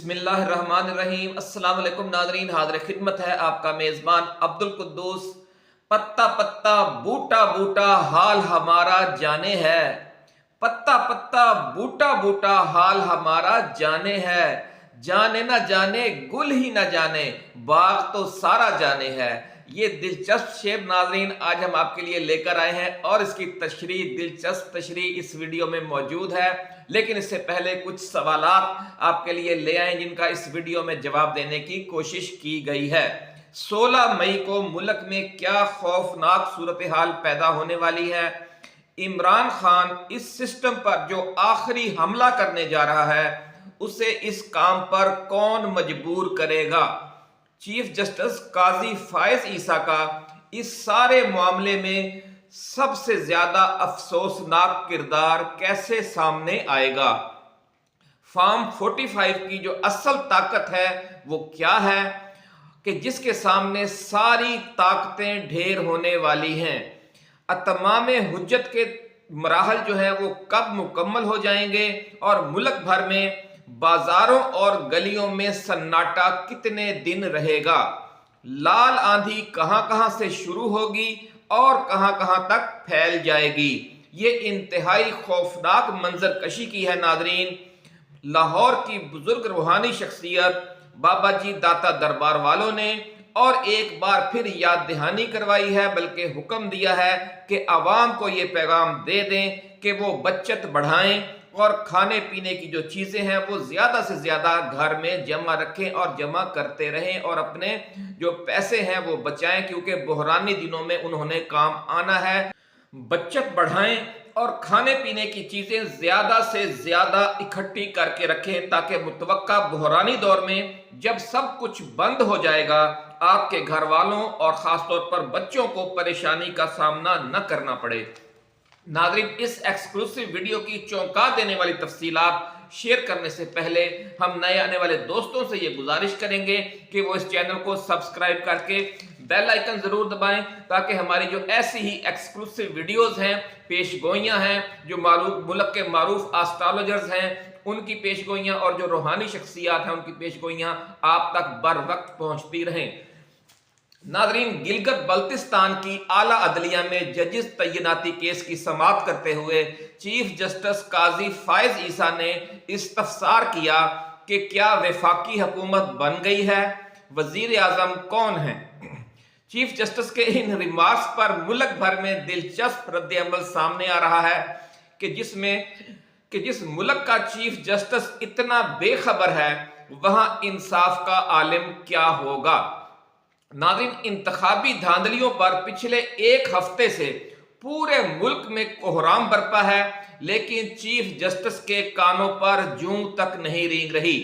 बिस्मिल्लाहिर्रहमानिर्रहीम। अस्सलाम वालेकुम नाज़रीन, हाज़िर खिदमत है आपका मेज़बान अब्दुल कुद्दूस। पत्ता पत्ता बूटा बूटा हाल हमारा जाने है, पत्ता पत्ता बूटा बूटा हाल हमारा जाने है, जाने ना जाने गुल ही ना जाने बाग तो सारा जाने है। ये दिलचस्प शेर नाज़रीन आज हम आपके लिए लेकर आए हैं और इसकी तशरीह, दिलचस्प तशरीह इस वीडियो में मौजूद है। लेकिन इससे पहले कुछ सवालात आपके लिए ले आए जिनका इस वीडियो में जवाब देने की कोशिश की गई है। 16 मई को मुल्क में क्या खौफनाक सूरत हाल पैदा होने वाली है? इमरान खान इस सिस्टम पर जो आखिरी हमला करने जा रहा है उसे इस काम पर कौन मजबूर करेगा? चीफ जस्टिस काजी फायज ईसा का इस सारे मामले में सबसे ज्यादा अफसोसनाक किरदार कैसे सामने आएगा? फॉर्म 45 की जो असल ताकत है वो क्या है कि जिसके सामने सारी ताकतें ढेर होने वाली हैं? अतमाम हुज्जत के मराहल जो है वो कब मुकम्मल हो जाएंगे और मुल्क भर में बाजारों और गलियों में सन्नाटा कितने दिन रहेगा? लाल आंधी कहां कहां से शुरू होगी और कहां कहां तक फैल जाएगी? ये इंतहाई खौफनाक मंजर कशी की है नादरीन। लाहौर की बुजुर्ग रूहानी शख्सियत बाबा जी दाता दरबार वालों ने और एक बार फिर याद दहानी करवाई है, बल्कि हुक्म दिया है कि आवाम को ये पैगाम दे दें कि वो बचत बढ़ाएं और खाने पीने की जो चीज़ें हैं वो ज़्यादा से ज़्यादा घर में जमा रखें और जमा करते रहें और अपने जो पैसे हैं वो बचाएं, क्योंकि बहरानी दिनों में उन्होंने काम आना है। बचत बढ़ाएं और खाने पीने की चीज़ें ज़्यादा से ज़्यादा इकट्ठी करके रखें ताकि मुतवक्का बहरानी दौर में जब सब कुछ बंद हो जाएगा आपके घर वालों और ख़ासतौर पर बच्चों को परेशानी का सामना न करना पड़े। नाज़रीन, इस एक्सक्लूसिव वीडियो की चौंका देने वाली तफसीलात शेयर करने से पहले हम नए आने वाले दोस्तों से ये गुजारिश करेंगे कि वो इस चैनल को सब्सक्राइब करके बेल आइकन जरूर दबाएं ताकि हमारी जो ऐसी ही एक्सक्लूसिव वीडियोस हैं, पेशगोइयां हैं, जो मुल्क के मारूफ एस्ट्रोलॉजर्स हैं उनकी पेशगोइयां और जो रूहानी शख्सियात हैं उनकी पेशगोइयां आप तक बर वक्त पहुंचती रहें। नादरीन, गिलगित बल्तिस्तान की आला अदलिया में जजिस तैनाती केस की समाअत करते हुए चीफ जस्टिस काजी फायज ईसा ने इस्तफसार किया कि क्या वफाकी हुकूमत बन गई है, वजीर आजम कौन है? चीफ जस्टिस के इन रिमार्क्स पर मुल्क भर में दिलचस्प रद्द-ए-अमल सामने आ रहा है कि जिस मुल्क का चीफ जस्टिस इतना बेखबर है वहां इंसाफ का आलिम क्या होगा? नाज़रीन, इंतखाबी धांधलियों पर पिछले एक हफ्ते से पूरे मुल्क में कोहराम बरपा है, लेकिन चीफ जस्टिस के कानों पर जूं तक नहीं रेंग रही।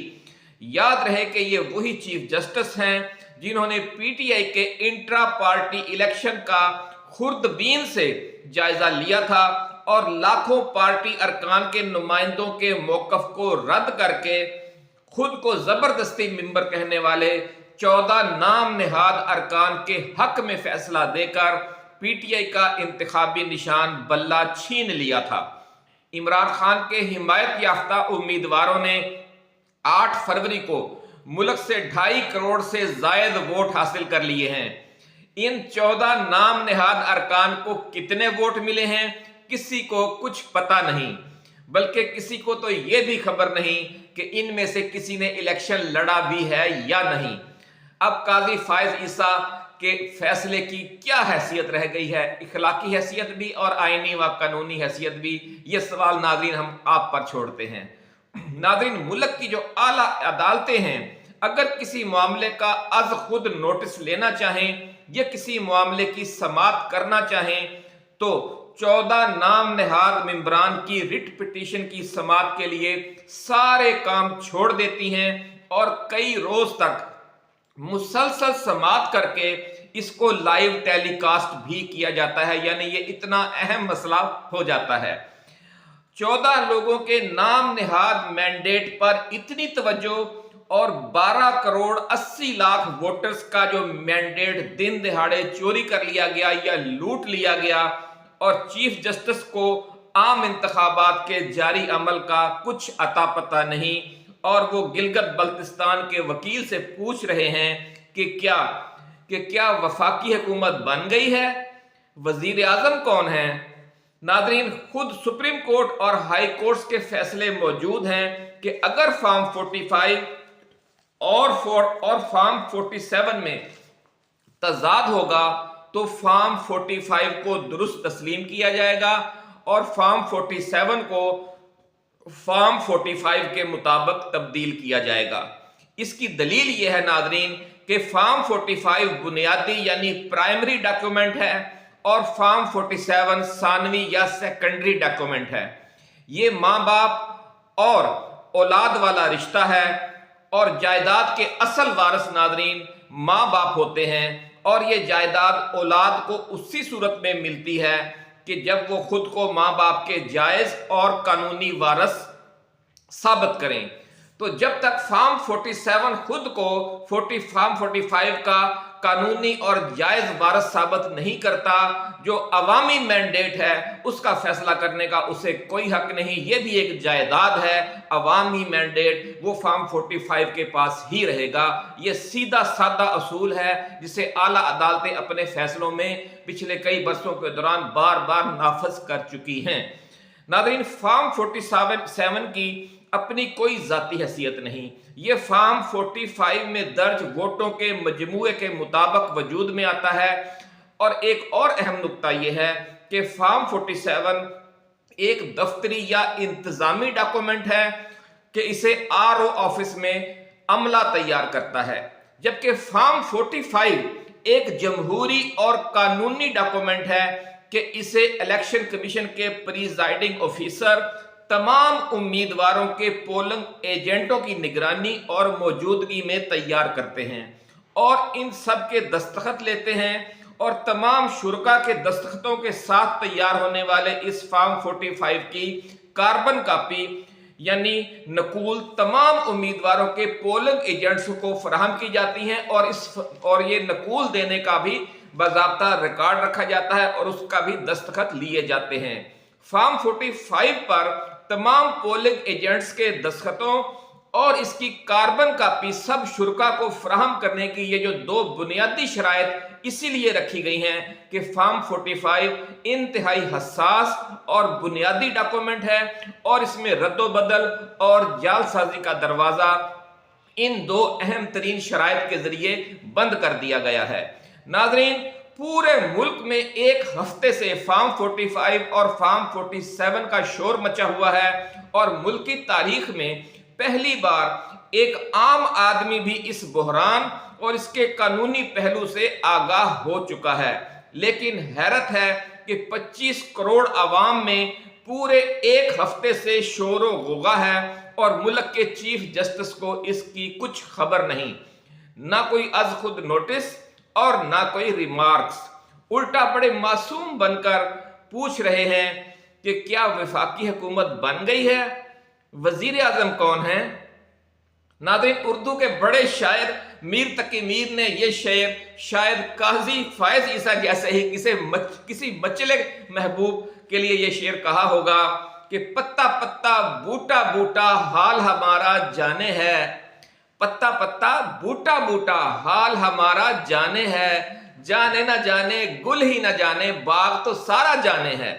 याद रहे कि ये वही चीफ जस्टिस हैं जिन्होंने पीटीआई के इंट्रा पार्टी इलेक्शन का खुर्दबीन से जायजा लिया था और लाखों पार्टी अरकान के नुमाइंदों के मौकफ को रद्द करके खुद को जबरदस्ती मेंबर कहने वाले 14 नाम निहाद अरकान के हक में फैसला देकर पीटीआई का इंतखाबी निशान बल्ला छीन लिया था। इमरान खान के हिमायत याफ्ता उम्मीदवारों ने 8 फरवरी को मुल्क से 2.5 करोड़ से जायद वोट हासिल कर लिए हैं। इन 14 नाम निहाद अरकान को कितने वोट मिले हैं किसी को कुछ पता नहीं, बल्कि किसी को तो यह भी खबर नहीं कि इनमें से किसी ने इलेक्शन लड़ा भी है या नहीं। अब काजी फायज ईसा के फैसले की क्या हैसियत रह गई है, इखलाकी हैसियत भी और आईनी व कानूनी हैसियत भी? ये सवाल नाज़रीन हम आप पर छोड़ते हैं। नाज़रीन, मुल्क की जो आला अदालतें हैं अगर किसी मामले का अज खुद नोटिस लेना चाहें या किसी मामले की समाअत करना चाहें तो 14 नाम निहाद मेंबरान की रिट पिटीशन की समाअत के लिए सारे काम छोड़ देती हैं और कई रोज तक मुसलसल समाअत करके इसको लाइव टेलीकास्ट भी किया जाता है, यानी ये इतना अहम मसला हो जाता है। 14 लोगों के नाम निहाद मैंडेट पर इतनी तवज्जो और 12 करोड़ 80 लाख वोटर्स का जो मैंडेट दिन दिहाड़े चोरी कर लिया गया या लूट लिया गया और चीफ जस्टिस को आम इंतखाबात के जारी अमल का कुछ अता पता नहीं اور وہ گلگت بلتستان کے وکیل سے پوچھ رہے ہیں کہ کیا وفاقی حکومت بن گئی ہے؟ وزیر اعظم کون ہے؟ ناظرین، خود سپریم کورٹ اور ہائی کورٹس کے فیصلے موجود ہیں کہ اگر فارم 45 اور فارم 47 میں تضاد ہوگا تو فارم 45 کو درست تسلیم کیا جائے گا اور فارم 47 کو فارم 45 کے مطابق تبدیل کیا جائے گا۔ اس کی دلیل یہ ہے ناظرین کہ فارم 45 بنیادی یعنی پرائمری ڈاکیومنٹ ہے اور فارم 47 ثانوی یا سیکنڈری ڈاکیومنٹ ہے۔ یہ ماں باپ اور اولاد والا رشتہ ہے اور جائیداد کے اصل وارث ناظرین ماں باپ ہوتے ہیں، اور یہ جائیداد اولاد کو اسی صورت میں ملتی ہے کہ جب وہ خود کو ماں باپ کے جائز اور قانونی وارث ثابت کریں۔ تو جب تک فارم 47 خود کو فارم 45 کا قانونی اور جائز وارث ثابت نہیں کرتا، جو عوامی مینڈیٹ ہے اس کا فیصلہ کرنے کا اسے کوئی حق نہیں، یہ بھی ایک جائیداد ہے، عوامی مینڈیٹ وہ فارم 45 کے پاس ہی رہے گا۔ یہ سیدھا سادہ اصول ہے جسے اعلیٰ عدالتیں اپنے فیصلوں میں پچھلے کئی برسوں کے دوران بار بار نافذ کر چکی ہیں۔ ناظرین، فارم 47 کی اپنی کوئی ذاتی حیثیت نہیں، یہ فارم 45 میں درج ووٹوں کے مجموعے کے مطابق وجود میں آتا ہے۔ اور ایک اور اہم نکتہ یہ ہے کہ فارم 47 ایک دفتری یا انتظامی ڈاکومنٹ ہے کہ اسے RO آفس میں عملہ تیار کرتا ہے، جبکہ فارم 45 ایک جمہوری اور قانونی ڈاکومنٹ ہے کہ اسے الیکشن کمیشن کے پریزائڈنگ آفیسر تمام امیدواروں کے پولنگ ایجنٹوں کی نگرانی اور موجودگی میں تیار کرتے ہیں اور ان سب کے دستخط لیتے ہیں، اور تمام شرکاء کے دستخطوں کے ساتھ تیار ہونے والے اس فارم 45 کی کاربن کاپی یعنی نقول تمام امیدواروں کے پولنگ ایجنٹس کو فراہم کی جاتی ہیں، اور یہ نقول دینے کا بھی باضابطہ ریکارڈ رکھا جاتا ہے اور اس کا بھی دستخط لیے جاتے ہیں۔ فارم 45 پر تمام پولنگ ایجنٹس کے دستخطوں اور اس کی کاربن کاپی سب شرکاء کو فراہم کرنے کی یہ جو دو بنیادی شرائط اسی لیے رکھی گئی ہیں کہ فارم 45 انتہائی حساس اور بنیادی ڈاکومنٹ ہے، اور اس میں رد و بدل اور جعل سازی کا دروازہ ان دو اہم ترین شرائط کے ذریعے بند کر دیا گیا ہے۔ ناظرین، پورے ملک میں ایک ہفتے سے فارم 45 اور فارم 47 کا شور مچا ہوا ہے، اور ملک کی تاریخ میں پہلی بار ایک عام آدمی بھی اس بحران اور اس کے قانونی پہلو سے آگاہ ہو چکا ہے۔ لیکن حیرت ہے کہ 25 کروڑ عوام میں پورے ایک ہفتے سے شور و غوغا ہے، اور ملک کے چیف جسٹس کو اس کی کچھ خبر نہیں، نہ کوئی از خود نوٹس اور نہ کوئی ریمارکس۔ الٹا بڑے معصوم بن کر پوچھ رہے ہیں کہ کیا وفاقی حکومت بن گئی ہے؟ وزیر اعظم کون ہیں؟ ناظرین، اردو کے بڑے شاعر میر تقی میر نے یہ شعر شاید قاضی فائز عیسیٰ جیسے ہی کسی مچلے محبوب کے لیے یہ شعر کہا ہوگا کہ پتا پتا بوٹا بوٹا حال ہمارا جانے ہے، پتا پتا بوٹا بوٹا حال ہمارا جانے ہے، جانے نہ جانے گل ہی نہ جانے باغ تو سارا جانے ہے۔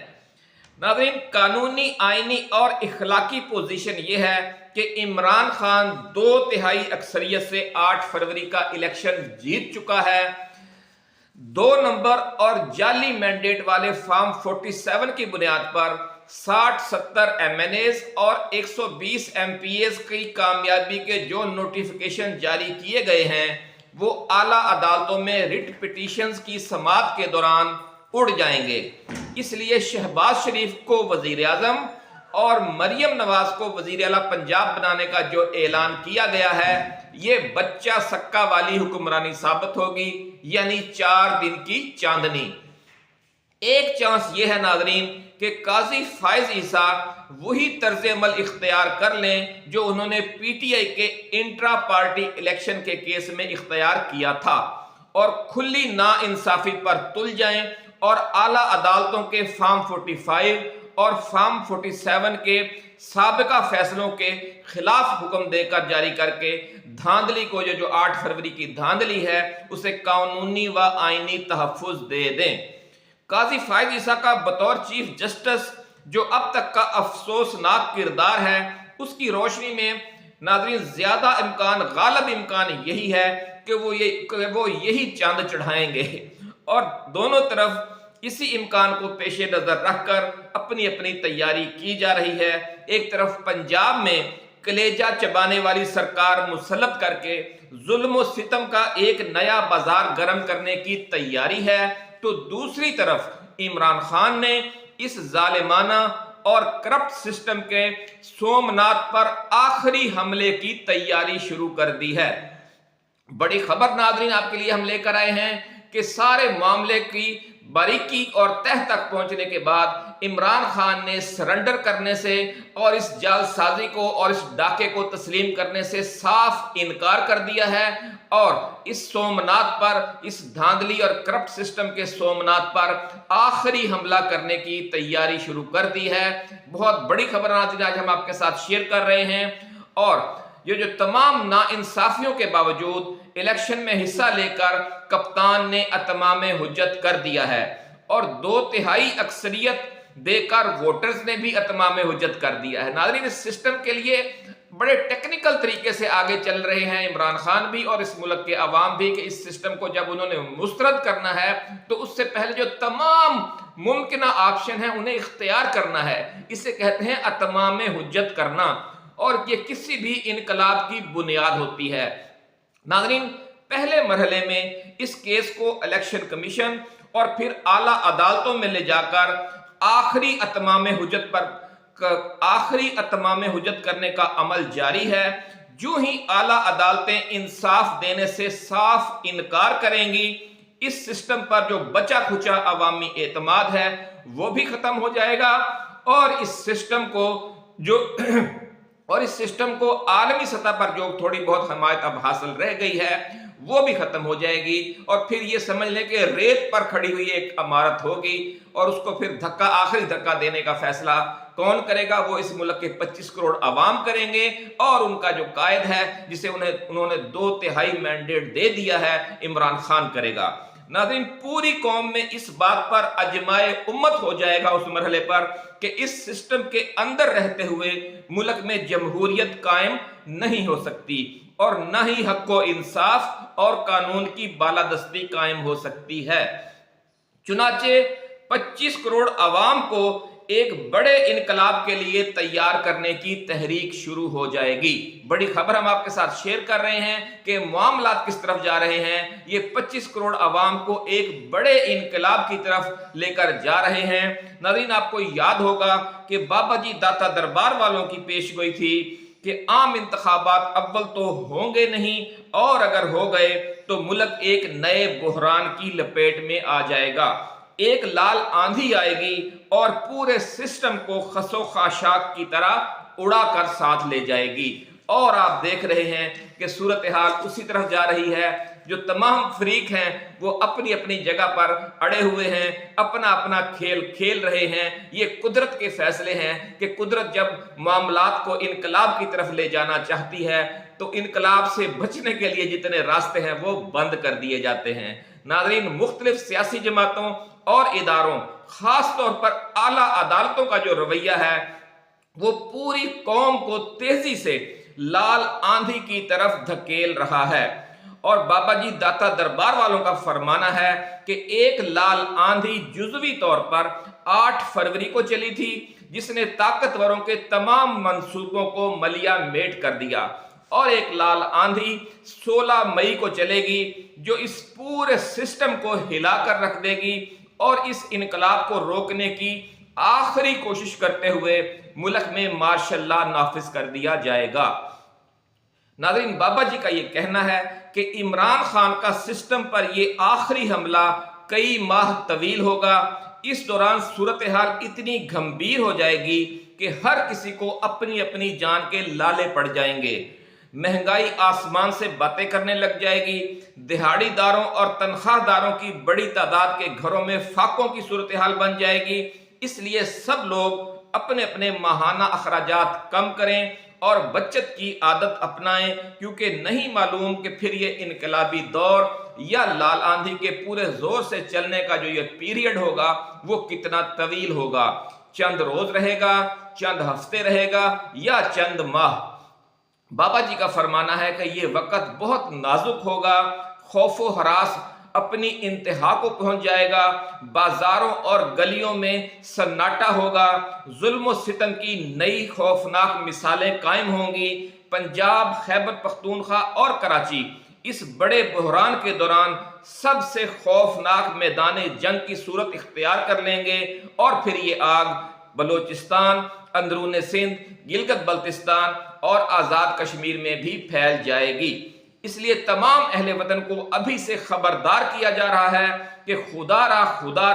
ناظرین، قانونی، آئینی اور اخلاقی پوزیشن یہ ہے کہ عمران خان 2/3 اکثریت سے 8 فروری کا الیکشن جیت چکا ہے۔ 2 نمبر اور جعلی مینڈیٹ والے فارم 47 کی بنیاد پر 60-70 MNAs اور 120 MPAs کی کامیابی کے جو نوٹیفیکیشن جاری کیے گئے ہیں وہ اعلیٰ عدالتوں میں ریٹ پٹیشنز کی سماعت کے دوران اڑ جائیں گے۔ اس لیے شہباز شریف کو وزیر اعظم اور مریم نواز کو وزیر اعلیٰ پنجاب بنانے کا جو اعلان کیا گیا ہے یہ بچہ سکا والی حکمرانی ثابت ہوگی، یعنی 4 دن کی چاندنی۔ ایک چانس یہ ہے ناظرین کہ قاضی فائز عیسیٰ وہی طرز عمل اختیار کر لیں جو انہوں نے PTI کے انٹرا پارٹی الیکشن کے کیس میں اختیار کیا تھا، اور کھلی نا انصافی پر تل جائیں اور اعلیٰ عدالتوں کے فارم 45 और फार्म 47 के साबिका फैसलों के खिलाफ हुक्म देकर जारी करके धांधली को जो 8 फरवरी की धांधली है उसे कानूनी व आईनी तहफ़्फ़ुज़ दे दें। काजी फायद ईसा का बतौर चीफ जस्टिस जो अब तक का अफसोसनाक किरदार है, उसकी रोशनी में नाज़रीन ज़्यादा इम्कान, गालिब इम्कान यही है कि वो यही चांद चढ़ाएंगे और दोनों तरफ इसी इम्कान को पेश नज़र रखकर अपनी अपनी तैयारी की जा रही है। एक तरफ पंजाब में कलेजा चबाने वाली सरकार मुसल्लत करके जुल्म और सितम का एक नया बाजार गर्म करने की तैयारी है, तो दूसरी तरफ इमरान खान ने इस जालिमाना और करप्ट सिस्टम के सोमनाथ पर आखिरी हमले की तैयारी शुरू कर दी है। बड़ी खबर नाज़रीन आपके लिए हम लेकर आए हैं कि सारे मामले की बारीकी और तह तक पहुंचने के बाद इमरान खान ने सरेंडर करने से और इस जालसाजी को और इस डाके को तस्लीम करने से साफ इनकार कर दिया है और इस सोमनाथ पर, इस धांधली और करप्ट सिस्टम के सोमनाथ पर आखिरी हमला करने की तैयारी शुरू कर दी है। बहुत बड़ी खबर आज हम आपके साथ शेयर कर रहे हैं और ये जो तमाम नाइंसाफियों के बावजूद इलेक्शन में हिस्सा लेकर कप्तान ने अतमाम हुज्जत कर दिया है और 2/3 अक्सरियत देकर वोटर्स ने भी अतमाम हुज्जत कर दिया है। नाज़रीन, इस सिस्टम के लिए बड़े टेक्निकल तरीके से आगे चल रहे हैं इमरान खान भी और इस मुल्क के अवाम भी कि इस सिस्टम को जब उन्होंने मुस्तरद करना है तो उससे पहले जो तमाम मुमकिन ऑप्शन है उन्हें इख्तियार करना है। इसे कहते हैं अतमाम हुज्जत करना और ये किसी भी इनकलाब की बुनियाद होती है। नाज़रीन, पहले मरहले में इस केस को इलेक्शन कमीशन और फिर आला अदालतों में ले जाकर आखिरी अतमाम हुज्जत करने का अमल जारी है। जो ही आला अदालतें इंसाफ देने से साफ इनकार करेंगी, इस सिस्टम पर जो बचा खुचा अवामी एतमाद है वो भी खत्म हो जाएगा और इस सिस्टम को आलमी सतह पर जो थोड़ी बहुत हमायत अब हासिल रह गई है वो भी खत्म हो जाएगी और फिर ये समझ लें कि रेत पर खड़ी हुई एक इमारत होगी और उसको फिर आखिरी धक्का देने का फैसला कौन करेगा? वो इस मुल्क के 25 करोड़ अवाम करेंगे और उनका जो कायद है जिसे उन्होंने 2/3 मैंडेट दे दिया है, इमरान खान करेगा। नाज़रीन, पूरी कौम में इस बात पर अजमाए उम्मत हो जाएगा उस मरहले पर कि इस सिस्टम के अंदर रहते हुए मुल्क में जमहूरियत कायम नहीं हो सकती और न ही हक़ इंसाफ और कानून की बालादस्ती कायम हो सकती है। चुनाचे 25 करोड़ अवाम को एक बड़े इनकलाब के लिए तैयार करने की तहरीक शुरू हो जाएगी। बड़ी खबर हम आपके साथ शेयर कर रहे हैं कि मामलात किस तरफ जा रहे हैं। ये 25 करोड़ अवाम को एक बड़े इनकलाब की तरफ लेकर जा रहे हैं। नाज़रीन, आपको याद होगा कि बाबा जी दाता दरबार वालों की पेशगोई थी कि आम इंतखाबात अव्वल तो होंगे नहीं और अगर हो गए तो मुल्क एक नए बुहरान की लपेट में आ जाएगा। एक लाल आंधी आएगी और पूरे सिस्टम को खसो खाशाक की तरह उड़ाकर साथ ले जाएगी और आप देख रहे हैं कि सूरत हाल उसी तरफ जा रही है। जो तमाम फरीक हैं वो अपनी अपनी जगह पर अड़े हुए हैं, अपना अपना खेल खेल रहे हैं। ये कुदरत के फैसले हैं कि कुदरत जब मामलात को इनकलाब की तरफ ले जाना चाहती है तो इनकलाब से बचने के लिए जितने रास्ते हैं वो बंद कर दिए जाते हैं। नाज़रीन, मुख्तलिफ सियासी जमातों और इदारों, खास तौर पर आला अदालतों का जो रवैया है वो पूरी कौम को तेजी से लाल आंधी की तरफ धकेल रहा है और बाबा जी दाता दरबार वालों का फरमाना है कि एक लाल आंधी जुज़वी तौर पर 8 फरवरी को चली थी जिसने ताकतवरों के तमाम मंसूबों को मलिया मेट कर दिया और एक लाल आंधी 16 मई को चलेगी जो इस पूरे सिस्टम को हिलाकर रख देगी और इस इनकलाब को रोकने की आखिरी कोशिश करते हुए मुल्क में मार्शल लॉ नाफिज कर दिया जाएगा। नाज़रीन, बाबा जी का ये कहना है कि इमरान खान का सिस्टम पर ये आखिरी हमला कई माह तवील होगा। इस दौरान सूरत हाल इतनी गंभीर हो जाएगी कि हर किसी को अपनी अपनी जान के लाले पड़ जाएंगे। महंगाई आसमान से बातें करने लग जाएगी। दिहाड़ीदारों और तनख्वाहदारों की बड़ी तादाद के घरों में फाकों की सूरत हाल बन जाएगी। اس لیے سب لوگ اپنے اپنے ماہانہ اخراجات کم کریں اور بچت کی عادت اپنائیں، کیونکہ نہیں معلوم کہ پھر یہ انقلابی دور یا لال آندھی کے پورے زور سے چلنے کا جو یہ پیریڈ ہوگا وہ کتنا طویل ہوگا، چند روز رہے گا، چند ہفتے رہے گا یا چند ماہ۔ بابا جی کا فرمانا ہے کہ یہ وقت بہت نازک ہوگا، خوف و ہراس اپنی انتہا کو پہنچ جائے گا، بازاروں اور گلیوں میں سناٹا ہوگا، ظلم و ستم کی نئی خوفناک مثالیں قائم ہوں گی۔ پنجاب، خیبر پختونخوا اور کراچی اس بڑے بحران کے دوران سب سے خوفناک میدان جنگ کی صورت اختیار کر لیں گے، اور پھر یہ آگ بلوچستان، اندرون سندھ، گلگت بلتستان اور آزاد کشمیر میں بھی پھیل جائے گی۔ اس لیے تمام اہل وطن کو ابھی سے خبردار کیا جا رہا ہے کہ خدا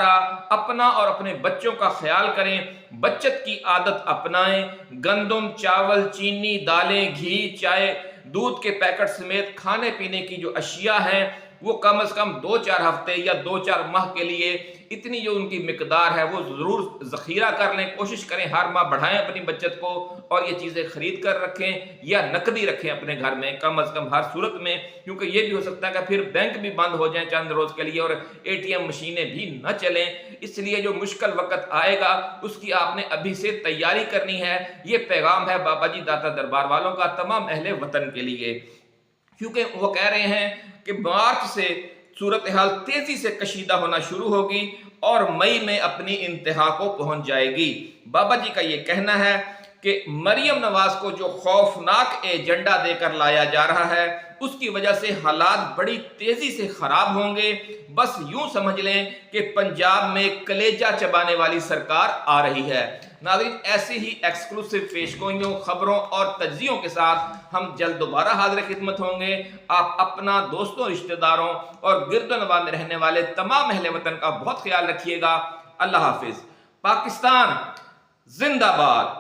را اپنا اور اپنے بچوں کا خیال کریں، بچت کی عادت اپنائیں، گندم، چاول، چینی، دالیں، گھی، چائے، دودھ کے پیکٹ سمیت کھانے پینے کی جو اشیاء ہیں وہ کم از کم 2-4 ہفتے یا 2-4 ماہ کے لیے اتنی جو ان کی مقدار ہے وہ ضرور ذخیرہ کر لیں، کوشش کریں ہر ماہ بڑھائیں اپنی بچت کو اور یہ چیزیں خرید کر رکھیں یا نقدی رکھیں اپنے گھر میں کم از کم ہر صورت میں، کیونکہ یہ بھی ہو سکتا ہے کہ پھر بینک بھی بند ہو جائیں چند روز کے لیے اور ATM مشینیں بھی نہ چلیں۔ اس لیے جو مشکل وقت آئے گا اس کی آپ نے ابھی سے تیاری کرنی ہے۔ یہ پیغام ہے بابا جی داتا دربار والوں کا تمام اہل وطن کے لیے، کیونکہ وہ کہہ رہے ہیں کہ مارچ سے صورتحال تیزی سے کشیدہ ہونا شروع ہوگی اور مئی میں اپنی انتہا کو پہنچ جائے گی۔ بابا جی کا یہ کہنا ہے کہ مریم نواز کو جو خوفناک ایجنڈا دے کر لایا جا رہا ہے اس کی وجہ سے حالات بڑی تیزی سے خراب ہوں گے۔ بس یوں سمجھ لیں کہ پنجاب میں کلیجہ چبانے والی سرکار آ رہی ہے۔ ناظرین، ایسی ہی ایکسکلوسیو پیشگوئیوں، خبروں اور تجزیوں کے ساتھ ہم جلد دوبارہ حاضر خدمت ہوں گے۔ آپ اپنا، دوستوں، رشتہ داروں اور گرد و نواح میں رہنے والے تمام اہل وطن کا بہت خیال رکھیے گا۔ اللہ حافظ۔ پاکستان زندہ باد۔